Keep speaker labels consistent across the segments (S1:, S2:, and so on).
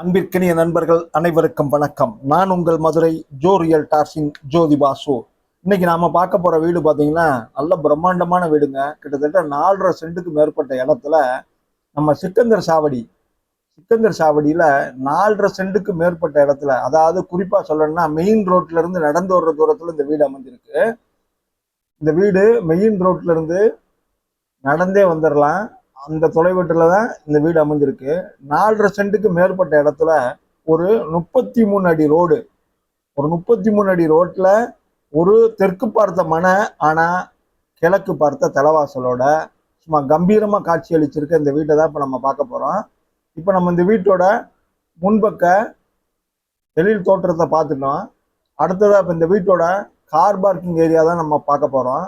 S1: அன்பிற்கினிய நண்பர்கள் அனைவருக்கும் வணக்கம். நான் உங்கள் மதுரை ஜோ ரியல்டார்ஸின் ஜோதி பாசு. இன்னைக்கு நாம பார்க்க போற வீடு பாத்தீங்கன்னா நல்ல பிரம்மாண்டமான வீடுங்க. கிட்டத்தட்ட 4.5 சென்ட்டுக்கு மேற்பட்ட இடத்துல நம்ம சிக்கந்தர் சாவடியில 4.5 சென்ட்டுக்கு மேற்பட்ட இடத்துல, அதாவது குறிப்பா சொல்லணும்னா மெயின் ரோட்ல இருந்து நடந்து வர்ற தூரத்துல இந்த வீடு அமைஞ்சிருக்கு. இந்த வீடு மெயின் ரோட்ல இருந்து நடந்தே வந்துடலாம். அந்த தொலைவீட்டுல தான் இந்த வீடு அமைஞ்சிருக்கு. 4.5 சென்ட்டுக்கு மேற்பட்ட இடத்துல ஒரு 33 அடி ரோடு, ஒரு 33 அடி ரோட்ல ஒரு தெற்கு பார்த்த மனை, ஆனா கிழக்கு பார்த்த தலைவாசலோட சும்மா கம்பீரமா காட்சி அளிச்சிருக்க இந்த வீட்டை தான் இப்ப நம்ம பார்க்க போறோம். இப்ப நம்ம இந்த வீட்டோட முன்பக்க எழில் தோற்றத்தை பார்த்துட்டோம். அடுத்ததா இப்ப இந்த வீட்டோட கார் பார்க்கிங் ஏரியா தான் நம்ம பார்க்க போறோம்.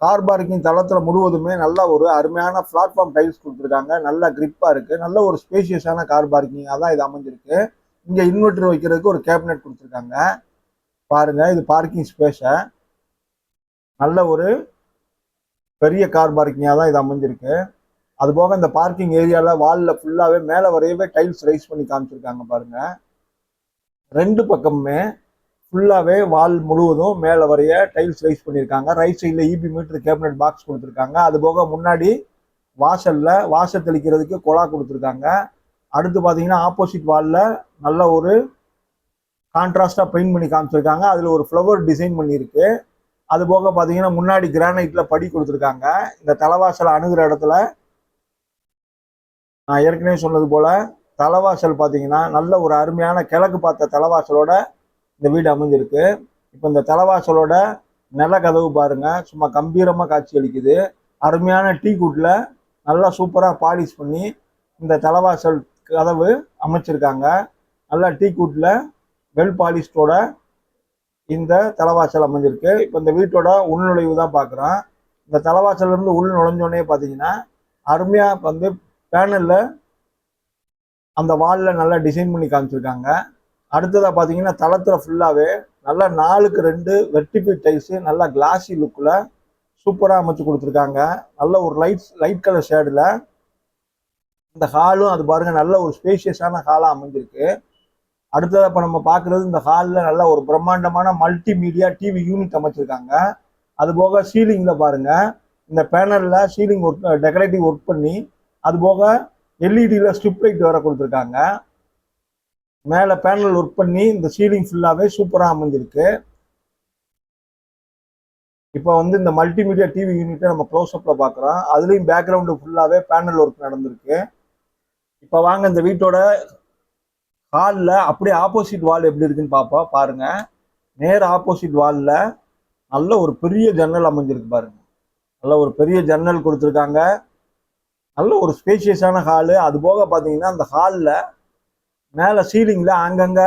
S1: கார் பார்க்கிங் தளத்துல முழுவதுமே நல்ல ஒரு அருமையான பிளாட்ஃபார்ம் டைல்ஸ் கொடுத்துருக்காங்க. நல்ல கிரிப்பா இருக்கு. நல்ல ஒரு ஸ்பேசியஸான கார் பார்க்கிங் அதான் இது அமைஞ்சிருக்கு. இங்க இன்வெர்டர் வைக்கிறதுக்கு ஒரு கேபினெட் கொடுத்துருக்காங்க. பாருங்க, இது பார்க்கிங் ஸ்பேஸ நல்ல ஒரு பெரிய கார் பார்க்கிங்கா தான் இது அமைஞ்சிருக்கு. அது போக இந்த பார்க்கிங் ஏரியால வால்ல ஃபுல்லாவே மேல வரையவே டைல்ஸ் ரைஸ் பண்ணி காமிச்சிருக்காங்க. பாருங்க, ரெண்டு பக்கமுமே ஃபுல்லாவே வால் முழுவதும் மேல வரைய டைல்ஸ் ரைஸ் பண்ணியிருக்காங்க. ரைட் சைட்ல இபி மீட்டர் கேபினட் பாக்ஸ் கொடுத்துருக்காங்க. அது போக முன்னாடி வாசல் தெளிக்கிறதுக்கு குழா கொடுத்துருக்காங்க. அடுத்து பாத்தீங்கன்னா ஆப்போசிட் வால்ல நல்ல ஒரு கான்ட்ராஸ்டா பெயிண்ட் பண்ணி காமிச்சிருக்காங்க. அதுல ஒரு ஃப்ளவர் டிசைன் பண்ணியிருக்கு. அது போக பாத்தீங்கன்னா முன்னாடி கிரானைட்ல படி கொடுத்துருக்காங்க. இந்த தலைவாசல் அணுகிற இடத்துல நான் ஏற்கனவே சொன்னது போல தலைவாசல் பாத்தீங்கன்னா நல்ல ஒரு அருமையான கிழக்கு பார்த்த தலைவாசலோட இந்த வீடு அமைஞ்சிருக்கு. இப்போ இந்த தலைவாசலோட நில கதவு பாருங்க, சும்மா கம்பீரமா காட்சி அளிக்குது. அருமையான டீ குட்ல நல்லா சூப்பரா பாலிஷ் பண்ணி இந்த தலைவாசல் கதவு அமைச்சிருக்காங்க. நல்லா டீ குட்ல வெல் பாலிஷ்டோட இந்த தலைவாசல் அமைஞ்சிருக்கு. இப்போ இந்த வீட்டோட உள்நுழைவு தான் பார்க்குறோம். இந்த தலைவாசல்ல இருந்து உள் நுழைஞ்சோடனே பார்த்தீங்கன்னா அருமையா வந்து பேனல்ல அந்த வால்ல நல்லா டிசைன் பண்ணி காமிச்சிருக்காங்க. அடுத்ததா பாத்தீங்கன்னா தளத்துல ஃபுல்லாவே நல்லா 4க்கு 2 வெர்டிபிள் டைல்ஸ் நல்லா கிளாசி லுக்ல சூப்பரா அமைச்சு கொடுத்துருக்காங்க. நல்ல ஒரு லைட் கலர் ஷேடுல இந்த ஹாலும் அது பாருங்க நல்ல ஒரு ஸ்பேஷியஸான ஹாலா அமைஞ்சிருக்கு. அடுத்ததா இப்ப நம்ம பாக்குறது இந்த ஹால்ல நல்ல ஒரு பிரம்மாண்டமான மல்டி மீடியா டிவி யூனிட் அமைச்சிருக்காங்க. அது போக சீலிங்ல பாருங்க, இந்த பேனல்ல சீலிங் ஒர்க் டெக்கரேட்டிவ் ஒர்க் பண்ணி அது போக எல்இடியில ஸ்ட்ரிப் லைட் வேற கொடுத்துருக்காங்க. மேல பேனல் ஒர்க் பண்ணி இந்த சீலிங் ஃபுல்லாவே சூப்பரா அமைஞ்சிருக்கு. இப்போ வந்து இந்த மல்டிமீடியா டிவி யூனிட்டை நம்ம க்ளோஸ் அப்ல பாக்குறோம். அதுலயும் பேக்ரவுண்டு ஃபுல்லாவே பேனல் ஒர்க் நடந்திருக்கு. இப்போ வாங்க இந்த வீட்டோட ஹால்ல அப்படியே ஆப்போசிட் வால் எப்படி இருக்குன்னு பாப்போம். பாருங்க, நேர் ஆப்போசிட் வால்ல நல்ல ஒரு பெரிய ஜன்னல் அமைஞ்சிருக்கு. பாருங்க, நல்ல ஒரு பெரிய ஜன்னல் கொடுத்துருக்காங்க. நல்ல ஒரு ஸ்பேஷியஸான ஹாலு. அது போக பாத்தீங்கன்னா அந்த ஹால்ல மேல சீலிங்ல அங்கங்க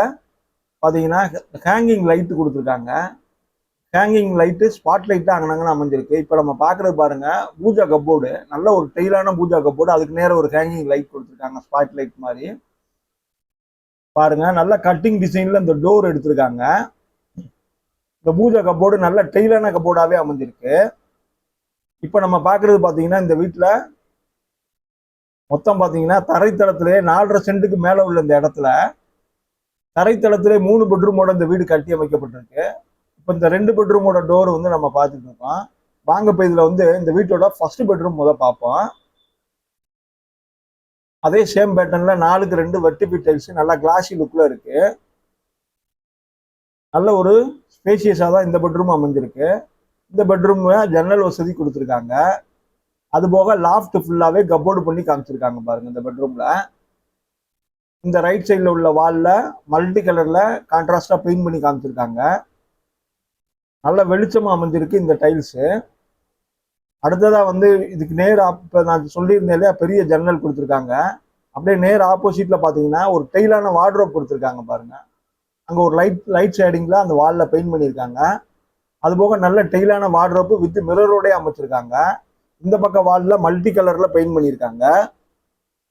S1: பாத்தீங்கன்னா ஹேங்கிங் லைட் கொடுத்துருக்காங்க. ஹேங்கிங் லைட்டு ஸ்பாட் லைட் தான் அங்கனங்கன்னு அமைஞ்சிருக்கு. இப்ப நம்ம பாக்குறது பாருங்க, பூஜா கப்போர்டு, நல்ல ஒரு டெய்லான பூஜா கப்போர்டு, அதுக்கு நேரம் ஒரு ஹேங்கிங் லைட் கொடுத்துருக்காங்க ஸ்பாட் லைட் மாதிரி. பாருங்க, நல்ல கட்டிங் டிசைன்ல இந்த டோர் எடுத்திருக்காங்க. இந்த பூஜா கப்போர்டு நல்ல டெய்லான கப்போர்டாவே அமைஞ்சிருக்கு. இப்ப நம்ம பாக்குறது பாத்தீங்கன்னா இந்த வீட்டுல மொத்தம் பாத்தீங்கன்னா தரைத்தளத்திலே 4.5 சென்ட்டுக்கு மேல உள்ள இந்த இடத்துல தரைத்தளத்திலே 3 பெட்ரூமோட இந்த வீடு கட்டி அமைக்கப்பட்டிருக்கு. இப்ப இந்த 2 பெட்ரூமோட டோர் வந்து நம்ம பார்த்துட்டு இருக்கோம். வாங்க இப்ப இதுல வந்து இந்த வீட்டோட ஃபர்ஸ்ட் பெட்ரூம் பார்ப்போம். அதே சேம் பேட்டர்ன்ல 4க்கு 2 வெர்டிபிள் டைல்ஸ் நல்லா கிளாசி லுக்ல இருக்கு. நல்ல ஒரு ஸ்பேசியஸா தான் இந்த பெட்ரூம் அமைஞ்சிருக்கு. இந்த பெட்ரூம் ஜன்னல் வசதி கொடுத்துருக்காங்க. அது போக லாஃப்ட் ஃபுல்லாவே கப்போர்டு பண்ணி காமிச்சிருக்காங்க. பாருங்க, இந்த பெட்ரூம்ல இந்த ரைட் சைட்ல உள்ள வால்ல மல்டி கலர்ல கான்ட்ராஸ்டா பெயிண்ட் பண்ணி காமிச்சிருக்காங்க. நல்ல வெளிச்சமா அமைஞ்சிருக்கு இந்த டைல்ஸ். அடுத்ததா வந்து இதுக்கு நேர் இப்ப நான் சொல்லியிருந்தேன் இல்லையா, பெரிய ஜன்னல் கொடுத்துருக்காங்க. அப்படியே நேர் ஆப்போசிட்ல பாத்தீங்கன்னா ஒரு டெய்லான வார்ட்ரோப் கொடுத்துருக்காங்க. பாருங்க, அங்க ஒரு லைட் ஷேடிங்ல அந்த வால்ல பெயிண்ட் பண்ணியிருக்காங்க. அது போக நல்ல டெய்லான வார்ட்ரோப் வித் மிரரோட அமைச்சிருக்காங்க. இந்த பக்கம் வால்ல மல்டி கலர்ல பெயிண்ட் பண்ணியிருக்காங்க.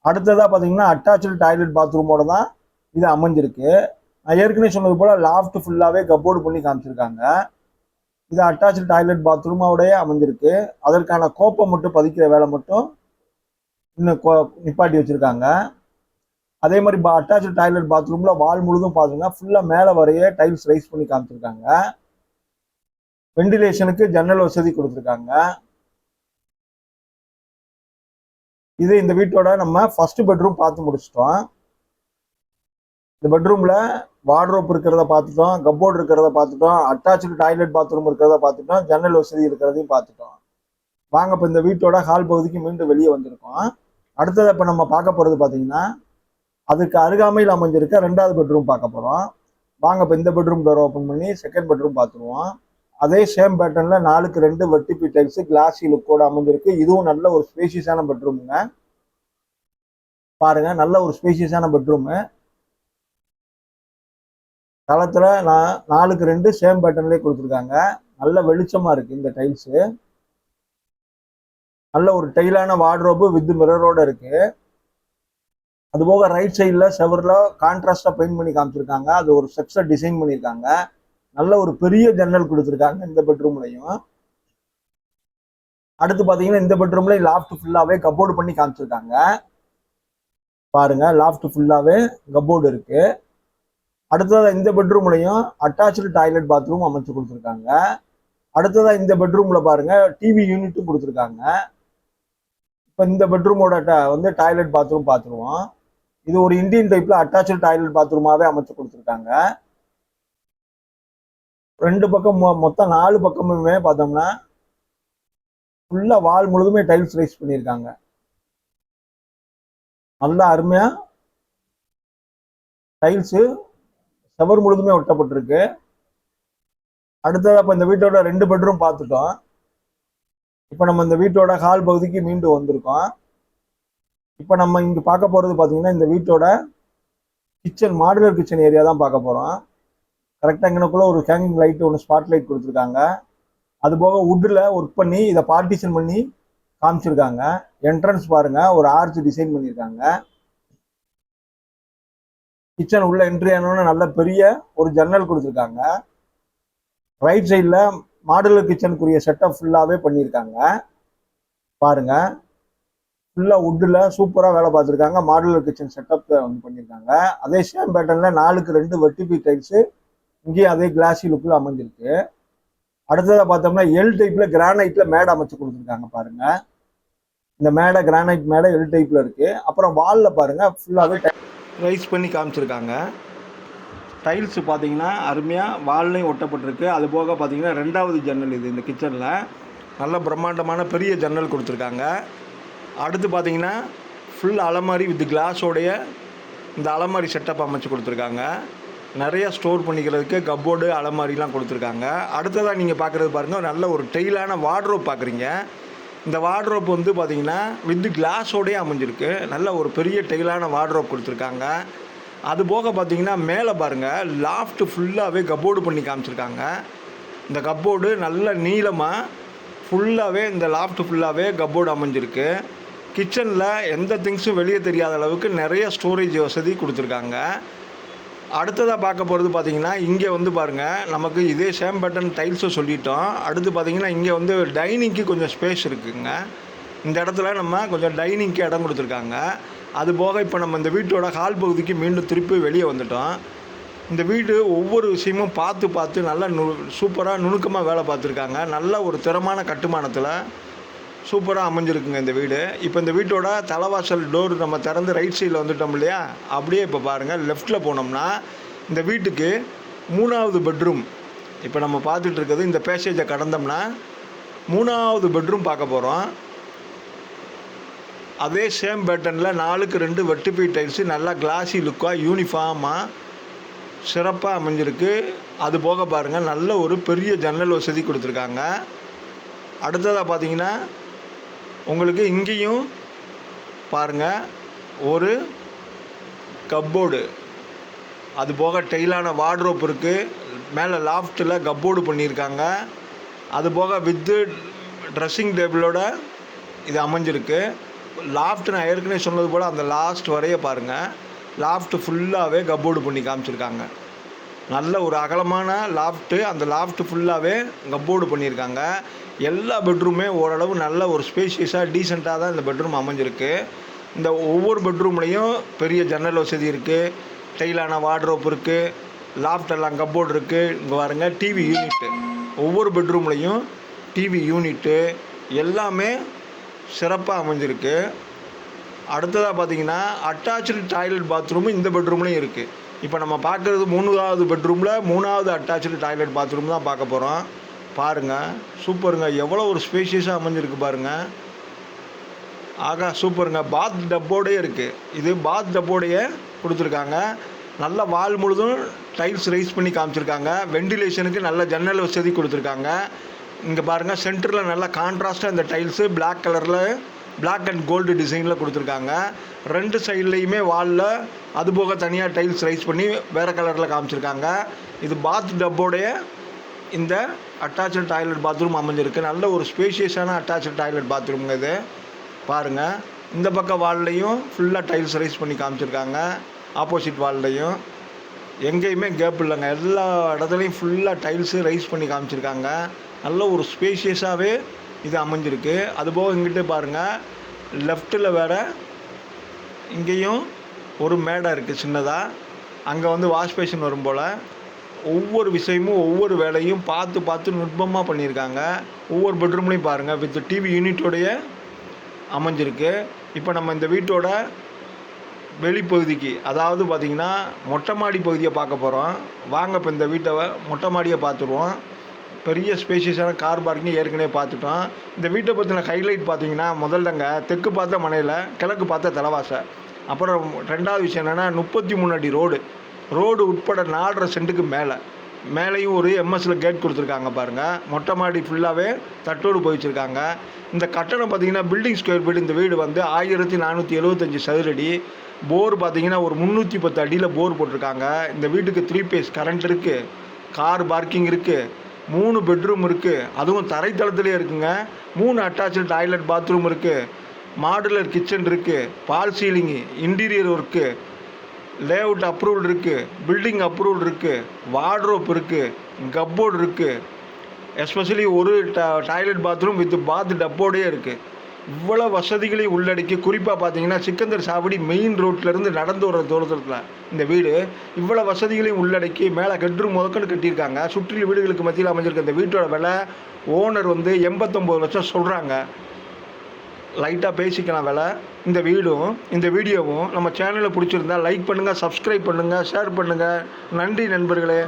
S1: அடுத்ததா பாத்தீங்கன்னா அட்டாச்சு டாய்லெட் பாத்ரூமோட தான் இது அமைஞ்சிருக்கு. நான் ஏற்கனவே சொன்னது போல லாஃப்ட் ஃபுல்லாவே கப்போர்டு பண்ணி காமிச்சிருக்காங்க. இது அட்டாச்சு டாய்லெட் பாத்ரூமோடய அமைஞ்சிருக்கு. அதற்கான கோப்பை மட்டும் பதிக்கிற வேலை மட்டும் இன்னும் நிப்பாட்டி வச்சிருக்காங்க. அதே மாதிரி அட்டாச்சு டாய்லெட் பாத்ரூம்ல வால் முழுதும் பாத்துங்க ஃபுல்லா மேல வரைய டைல்ஸ் ரைஸ் பண்ணி காமிச்சிருக்காங்க. வெண்டிலேஷனுக்கு ஜன்னல் வசதி கொடுத்துருக்காங்க. இது இந்த வீட்டோட நம்ம ஃபர்ஸ்ட் பெட்ரூம் பார்த்து முடிச்சிட்டோம். இந்த பெட்ரூம்ல வார்ட்ரோப் இருக்கிறத பார்த்துட்டோம், கப்போர்டு இருக்கிறத பார்த்துட்டோம், அட்டாச்சு டாய்லெட் பாத்ரூம் இருக்கிறத பார்த்துட்டோம், ஜன்னல் வசதி இருக்கிறதையும் பார்த்துட்டோம். வாங்க இப்போ இந்த வீட்டோட ஹால் பகுதிக்கு மீண்டும் வெளியே வந்திருக்கோம். அடுத்தது இப்போ நம்ம பார்க்க போறது பார்த்தீங்கன்னா அதுக்கு அருகாமையில் அமைஞ்சிருக்க 2வது பெட்ரூம் பார்க்க போறோம். வாங்க இப்போ இந்த பெட்ரூம் டோர் ஓப்பன் பண்ணி செகண்ட் பெட்ரூம் பார்த்துருவோம். அதே சேம் பேட்டர்ன்ல 4க்கு 2 வெட்டிபி டைல்ஸ் கிளாசி லுக்கோட அமைஞ்சிருக்கு. இதுவும் நல்ல ஒரு ஸ்பேசியஸான பெட்ரூமுங்க. பாருங்க, நல்ல ஒரு ஸ்பேசியஸான பெட்ரூமு. தளத்துல 4க்கு 2 சேம் பேட்டர்ன்லேயே கொடுத்துருக்காங்க. நல்ல வெளிச்சமா இருக்கு இந்த டைல்ஸு. நல்ல ஒரு டைலான வார்ட்ரோபு வித் மிரரோட இருக்கு. அதுபோக ரைட் சைடில் செவரில் கான்ட்ராஸ்டா பெயிண்ட் பண்ணி காமிச்சிருக்காங்க. அது ஒரு ஸ்ட்ரக்சர் டிசைன் பண்ணியிருக்காங்க. நல்ல ஒரு பெரிய ஜன்னல் கொடுத்துருக்காங்க இந்த பெட்ரூம்லையும். அடுத்து பார்த்தீங்கன்னா இந்த பெட்ரூம்ல லாஃப்ட் ஃபுல்லாவே கப்போர்டு பண்ணி காமிச்சிருக்காங்க. பாருங்க, லாஃப்ட் ஃபுல்லாவே கப்போர்டு இருக்கு. அடுத்ததா இந்த பெட்ரூம்லையும் அட்டாச்சு டாய்லெட் பாத்ரூம் அமைச்சு கொடுத்துருக்காங்க. அடுத்ததா இந்த பெட்ரூம்ல பாருங்க டிவி யூனிட்டும் கொடுத்துருக்காங்க. இப்போ இந்த பெட்ரூமோட டாய்லெட் பாத்ரூம் பார்த்துருவோம். இது ஒரு இந்தியன் டைப்ல அட்டாச்சு டாய்லெட் பாத்ரூமாவே அமைச்சு கொடுத்துருக்காங்க. 2 பக்கம் மொத்தம் 4 பக்கமுமே பார்த்தோம்னா ஃபுல்லா வால் முழுதுமே டைல்ஸ் ரைஸ் பண்ணியிருக்காங்க. நல்லா அருமையா டைல்ஸ் செவர் முழுதுமே ஒட்டப்பட்டிருக்கு. அடுத்ததா இப்போ இந்த வீட்டோட 2 பெட்ரூம் பார்த்துட்டோம். இப்போ நம்ம இந்த வீட்டோட ஹால் பகுதிக்கு மீண்டும் வந்திருக்கோம். இப்போ நம்ம இங்க பார்க்க போறது பார்த்தீங்கன்னா இந்த வீட்டோட கிச்சன், மாடுலர் கிச்சன் ஏரியா தான் பார்க்க போறோம். கரெக்டாக இங்கனக்குள்ள ஒரு ஹேங்கிங் லைட் ஒன்று ஸ்பாட் லைட் கொடுத்துருக்காங்க. அது போக வுட்டில் ஒர்க் பண்ணி இதை பார்ட்டிஷன் பண்ணி காமிச்சிருக்காங்க. என்ட்ரன்ஸ் பாருங்க, ஒரு ஆர்ச் டிசைன் பண்ணியிருக்காங்க. கிச்சன் உள்ள என்ட்ரி ஆனோன்னு நல்ல பெரிய ஒரு ஜன்னல் கொடுத்துருக்காங்க. ரைட் சைடில் மாடுலர் கிச்சனுக்குரிய செட்டப் ஃபுல்லாகவே பண்ணியிருக்காங்க. பாருங்க, ஃபுல்லாக வுட்டில் சூப்பராக வேலை பார்த்துருக்காங்க. மாடுலர் கிச்சன் செட்டப் வந்து பண்ணியிருக்காங்க. அதே சேம் பேட்டர்னில் 4க்கு 2 வெட்டிபி டைல்ஸு இங்கேயும் அதே கிளாசி லுக்கில் அமைஞ்சிருக்கு. அடுத்ததாக பார்த்தோம்னா எல் டைப்ல கிரானைட்ல மேடை அமைச்சு கொடுத்துருக்காங்க. பாருங்க, இந்த மேடை கிரானைட் மேடை எல் டைப்ல இருக்கு. அப்புறம் வால்ல பாருங்க ஃபுல்லாகவே ரைஸ் பண்ணி காமிச்சிருக்காங்க. டைல்ஸ் பார்த்தீங்கன்னா அருமையாக வால்லையும் ஒட்டப்பட்டிருக்கு. அது போக பார்த்தீங்கன்னா 2வது ஜன்னல் இது இந்த கிச்சனில் நல்ல பிரம்மாண்டமான பெரிய ஜன்னல் கொடுத்துருக்காங்க. அடுத்து பார்த்தீங்கன்னா ஃபுல் அலமாரி வித் கிளாஸோடைய இந்த அலமாரி செட்டப் அமைச்சு கொடுத்துருக்காங்க. நிறைய ஸ்டோர் பண்ணிக்கிறதுக்கு கப்போர்டு அலமாரிலாம் கொடுத்துருக்காங்க. அடுத்ததாக நீங்கள் பார்க்குறது பாருங்கள், நல்ல ஒரு டெய்லான வார்ட்ரோப் பார்க்குறீங்க. இந்த வார்ட்ரோப் வந்து பார்த்தீங்கன்னா வித் கிளாஸோடய அமைஞ்சிருக்கு. நல்ல ஒரு பெரிய டெய்லான வார்ட்ரோப் கொடுத்துருக்காங்க. அது போக பார்த்தீங்கன்னா மேலே பாருங்கள் லாஃப்ட் ஃபுல்லாகவே கப்போர்டு பண்ணி காமிச்சிருக்காங்க. இந்த கப்போர்டு நல்ல நீளமாக ஃபுல்லாகவே இந்த லாஃப்ட் ஃபுல்லாகவே கப்போர்டு அமைஞ்சிருக்கு. கிச்சனில் எந்த திங்ஸும் வெளியே தெரியாத அளவுக்கு நிறைய ஸ்டோரேஜ் வசதி கொடுத்துருக்காங்க. அடுத்ததாக பார்க்க போகிறது பார்த்தீங்கன்னா இங்கே வந்து பாருங்கள் நமக்கு இதே சேம் பேட்டர்ன் டைல்ஸும் சொல்லிட்டோம். அடுத்து பார்த்தீங்கன்னா இங்கே வந்து டைனிங்க்கு கொஞ்சம் ஸ்பேஸ் இருக்குங்க. இந்த இடத்துல நம்ம கொஞ்சம் டைனிங்க்கு இடம் கொடுத்துருக்காங்க. அது போக இப்போ நம்ம இந்த வீட்டோட ஹால் பகுதிக்கு மீண்டும் திருப்பி வெளியே வந்துட்டோம். இந்த வீடு ஒவ்வொரு விஷயமும் பார்த்து நல்லா சூப்பராக நுணுக்கமாக வேலை பார்த்துருக்காங்க. நல்ல ஒரு திறமான கட்டுமானத்தில் சூப்பராக அமைஞ்சிருக்குங்க இந்த வீடு. இப்போ இந்த வீட்டோட தலைவாசல் டோர் நம்ம திறந்து ரைட் சைடில் வந்துட்டோம் இல்லையா, அப்படியே இப்போ பாருங்கள் லெஃப்ட்டில் போனோம்னா இந்த வீட்டுக்கு 3வது பெட்ரூம். இப்போ நம்ம பார்த்துட்டு இருக்கிறது இந்த பேசேஜை கடந்தோம்னா 3வது பெட்ரூம் பார்க்க போகிறோம். அதே சேம் பேட்டர்னில் 4க்கு 2 வெட்டிபி டைல்ஸு நல்லா கிளாசி லுக்காக யூனிஃபார்மாக சிறப்பாக அமைஞ்சிருக்கு. அது போக பாருங்கள் நல்ல ஒரு பெரிய ஜன்னல் வசதி கொடுத்துருக்காங்க. அடுத்ததாக பார்த்தீங்கன்னா உங்களுக்கு இங்கேயும் பாருங்கள் ஒரு கப்போர்டு, அது போக டெய்லான வார்ட்ரோப் இருக்குது. மேலே லாஃப்ட்டில் கப்போர்டு பண்ணியிருக்காங்க. அது போக வித்து ட்ரெஸ்ஸிங் டேபிளோட இது அமைஞ்சிருக்கு. லாஃப்ட் நான் ஏற்கனவே சொன்னது போல் அந்த லாஸ்ட் வரைய பாருங்கள் லாஃப்ட் ஃபுல்லாகவே கப்போர்டு பண்ணி காமிச்சிருக்காங்க. நல்ல ஒரு அகலமான லாஃப்ட்டு, அந்த லாஃப்ட் ஃபுல்லாகவே கப்போர்டு பண்ணியிருக்காங்க. எல்லா பெட்ரூமே ஓரளவு நல்ல ஒரு ஸ்பேஷியஸாக டீசெண்டாக தான் இந்த பெட்ரூம் அமைஞ்சிருக்கு. இந்த ஒவ்வொரு பெட்ரூம்லேயும் பெரிய ஜன்னல் வசதி இருக்குது, டைலான வார்ட்ரோப் இருக்குது, லாஃப்டெல்லாம் கப்போர்டு இருக்குது. இங்கே பாருங்க டிவி யூனிட்டு, ஒவ்வொரு பெட்ரூம்லேயும் டிவி யூனிட்டு எல்லாமே சிறப்பாக அமைஞ்சிருக்கு. அடுத்ததாக பார்த்தீங்கன்னா அட்டாச்சு டாய்லெட் பாத்ரூமு இந்த பெட்ரூம்லேயும் இருக்குது. இப்போ நம்ம பார்க்குறது 3வது பெட்ரூமில் 3வது அட்டாச்சு டாய்லெட் பாத்ரூம் தான் பார்க்க போகிறோம். பாருங்கள், சூப்பருங்க, எவ்வளோ ஒரு ஸ்பேஷியஸாக அமைஞ்சிருக்கு பாருங்கள். ஆகா சூப்பருங்க, பாத் டப்போடையே இருக்குது. இது பாத் டப்போடையே கொடுத்துருக்காங்க. நல்ல வால் முழுதும் டைல்ஸ் ரைஸ் பண்ணி காமிச்சிருக்காங்க. வெண்டிலேஷனுக்கு நல்ல ஜன்னல் வசதி கொடுத்துருக்காங்க. இங்கே பாருங்கள், சென்டரில் நல்லா கான்ட்ராஸ்ட்டாக இந்த டைல்ஸு பிளாக் கலரில் பிளாக் அண்ட் கோல்டு டிசைனில் கொடுத்துருக்காங்க. 2 சைட்லேயுமே வாலில் அதுபோக தனியாக டைல்ஸ் ரைஸ் பண்ணி வேறு கலரில் காமிச்சிருக்காங்க. இது பாத் டப்போடைய இந்த அட்டாச்சு டாய்லெட் பாத்ரூம் அமைஞ்சிருக்கு. நல்ல ஒரு ஸ்பேஷியஸான அட்டாச்சு டாய்லெட் பாத்ரூம்ங்க இது. பாருங்கள், இந்த பக்கம் வால்லையும் ஃபுல்லாக டைல்ஸ் ரைஸ் பண்ணி காமிச்சிருக்காங்க. ஆப்போசிட் வால்லையும் எங்கேயுமே கேப் இல்லைங்க, எல்லா இடத்துலையும் ஃபுல்லாக டைல்ஸு ரைஸ் பண்ணி காமிச்சிருக்காங்க. நல்ல ஒரு ஸ்பேஷியஸாகவே இது அமைஞ்சிருக்கு. அதுபோக இங்கிட்டு பாருங்கள், லெஃப்ட்டில் வேறு இங்கேயும் ஒரு மேடை இருக்குது சின்னதாக. அங்கே வந்து வாஷ் பேஷன் வரும் போல். ஒவ்வொரு விஷயமும் ஒவ்வொரு வேலையும் பார்த்து நுட்பமாக பண்ணியிருக்காங்க. ஒவ்வொரு பெட்ரூம்லேயும் பாருங்கள் வித் டிவி யூனிட்டோடைய அமைஞ்சிருக்கு. இப்போ நம்ம இந்த வீட்டோட வெளிப்பகுதிக்கு, அதாவது பார்த்திங்கன்னா மொட்டை மாடி பகுதியை பார்க்க போகிறோம். வாங்க இப்போ இந்த வீட்டை மொட்டை மாடியை பார்த்துருவோம். பெரிய ஸ்பேஷியஸான கார் பார்க்கிங் ஏற்கனவே பார்த்துட்டோம். இந்த வீட்டை பற்றின ஹைலைட் பார்த்திங்கன்னா, முதல்லங்க தெற்கு பார்த்த மனையில், கிழக்கு பார்த்த தலைவாசை. அப்புறம் 2வது விஷயம் என்னென்னா 33 அடி ரோடு உட்பட 4.5 சென்ட்டுக்கு மேலேயும் ஒரு எம்எஸ்சில் கேட் கொடுத்துருக்காங்க பாருங்கள். மொட்டை மாடி ஃபுல்லாகவே தட்டோடு போய் வச்சுருக்காங்க. இந்த கட்டணம் பார்த்திங்கன்னா பில்டிங் ஸ்கொயர் ஃபீட் இந்த வீடு வந்து 1475 சதுரடி. போர் பார்த்திங்கன்னா ஒரு 310 அடியில் போர் போட்டிருக்காங்க. இந்த வீட்டுக்கு 3 பேஸ் கரண்ட் இருக்குது, கார் பார்க்கிங் இருக்குது, 3 பெட்ரூம் இருக்குது, அதுவும் தரைத்தளத்துலேயே இருக்குங்க. 3 அட்டாச்சு டாய்லெட் பாத்ரூம் இருக்குது, மாடுலர் கிச்சன் இருக்குது, false ceiling, interior work, layout approval இருக்குது, பில்டிங் அப்ரூவல் இருக்குது, வார்ட்ரோப் இருக்குது, கப்போர்டு இருக்குது, எஸ்பெஷலி ஒரு டாய்லெட் பாத்ரூம் வித் பாத் டப்போடையே இருக்குது. இவ்வளோ வசதிகளையும் உள்ளடக்கி, குறிப்பாக பார்த்தீங்கன்னா சிக்கந்தர் சாவடி மெயின் ரோட்லேருந்து நடந்து வர தூரத்தில் இந்த வீடு இவ்வளோ வசதிகளையும் உள்ளடக்கி மேலே பெட்ரூம் முதற்கொண்டு கட்டியிருக்காங்க. சுற்றிலும் வீடுகளுக்கு மத்தியில் அமைஞ்சிருக்க இந்த வீட்டோட விலை ஓனர் வந்து 89 லட்சம் சொல்கிறாங்க. லைட்டாக பேசிக்கலாம் விலை. இந்த வீடியோவும் நம்ம சேனலில் பிடிச்சிருந்தா லைக் பண்ணுங்கள், சப்ஸ்கிரைப் பண்ணுங்கள், ஷேர் பண்ணுங்கள். நன்றி நண்பர்களே.